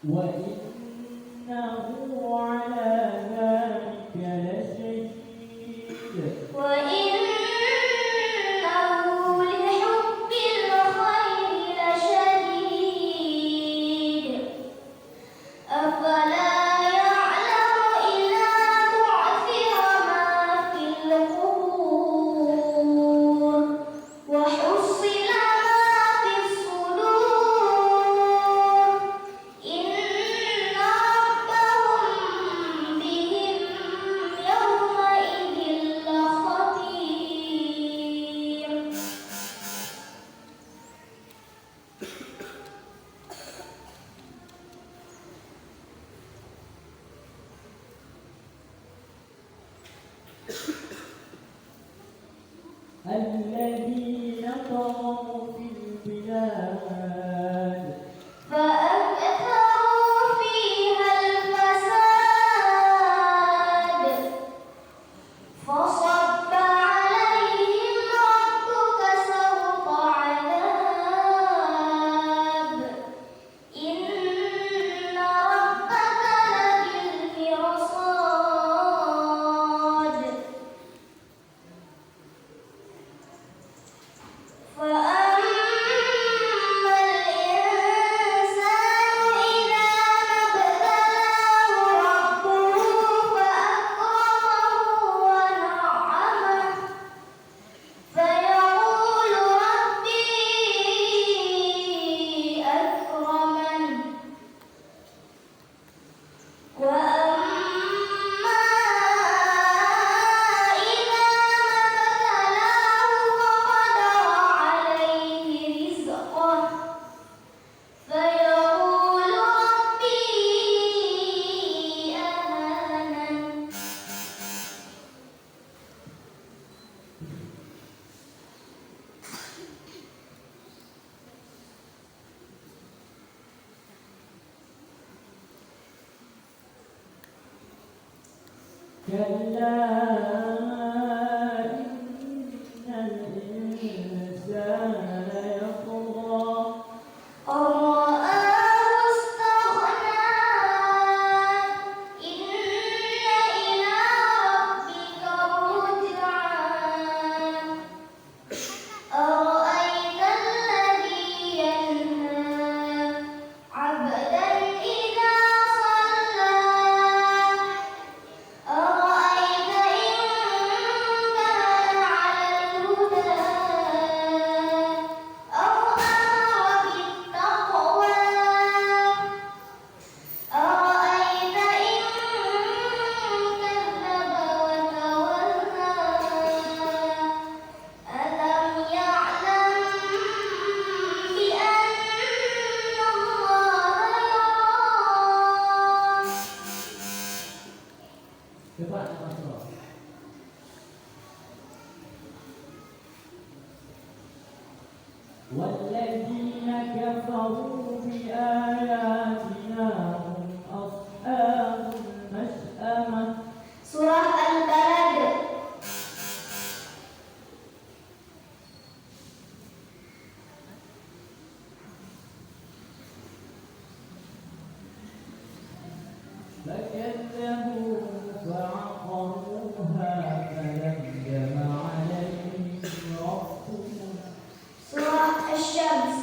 وإنه على ذلك لشهيد الذين طغوا في البلاد فأكثروا فيها الفساد فصب عليهم ربك سوط عذاب إن ربك لبالمرصاد فأما الإنسان إذا ما ابتلاه ربه فأكرمه ونعمه فيقول ربي أكرمن وأما إذا ما ابتلاه فقدر عليه رزقه فيقول ربي أهانن كلا إن الإنسان ليطغى أن رآه استغنى إن إلى ربك الرجعى أرأيت الذي ينهى عبدا إذا صلى أرأيت إن كان على الهدى أو أمر بالتقوى أرأيت إن كذب وتولى ألم يعلم بأن الله يرى cepat masuk. والذين كفروا بآياتنا هم أصحاب المشأمة Surah Al-Balad. فكذبوا فعقروها فدمدم عليهم ربهم Surah Asy-Syams.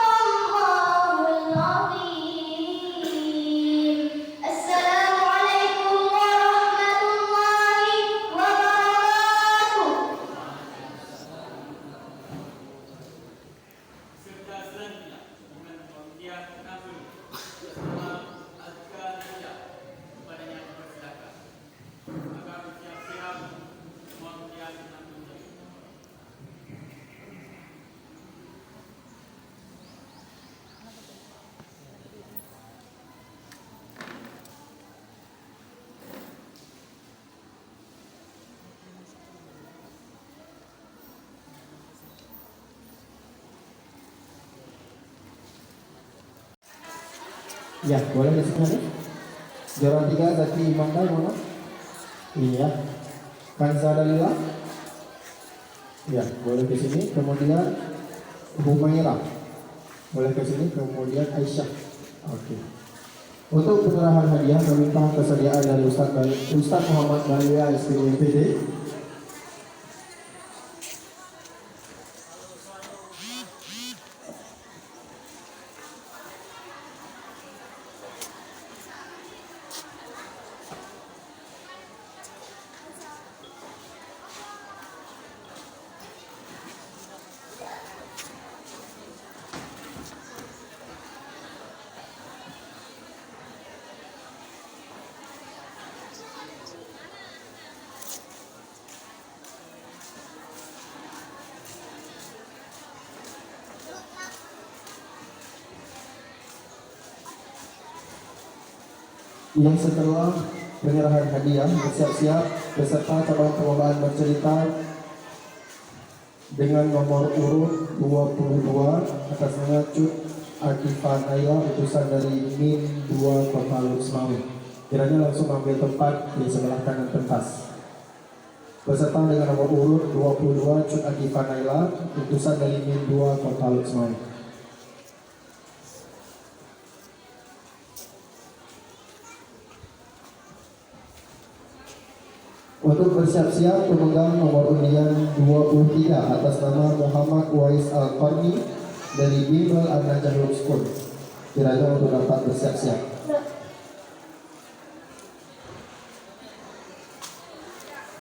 Shadaqallahul Azim. Assalamualaikum warahmatullahi wabarakatuh. serta selanjutnya dengan pemberian nafsu bersama azkar saja kepada yang bersedekah agar bersiap-siap memberikan nafsunya. Ya, boleh di sini. Jalan 3 Zaki Mandai mana? Iya. Kansa Dalila. Ya, boleh di sini. Kemudian Humaira. Boleh ke sini, kemudian Aisyah. Oke. Untuk penyerahan hadiah meminta kesediaan dari Ustaz Muhammad Balia SPMPD. Yang setelah penyerahan hadiah bersiap-siap beserta cabang perlombaan bercerita dengan nomor urut 22 atas nama Cut Akifah Naila, utusan dari Min 2 Kota Luxmawi. Kiranya langsung ambil tempat di sebelah kanan pentas. Beserta dengan nomor urut 22 Cut Akifah Naila, utusan dari Min 2 Kota Luxmawi. Untuk bersiap-siap pemegang nomor undian 23 atas nama Muhammad Wais Al-Qarni dari Bimbel An-Najah School. Kiranya untuk dapat bersiap-siap.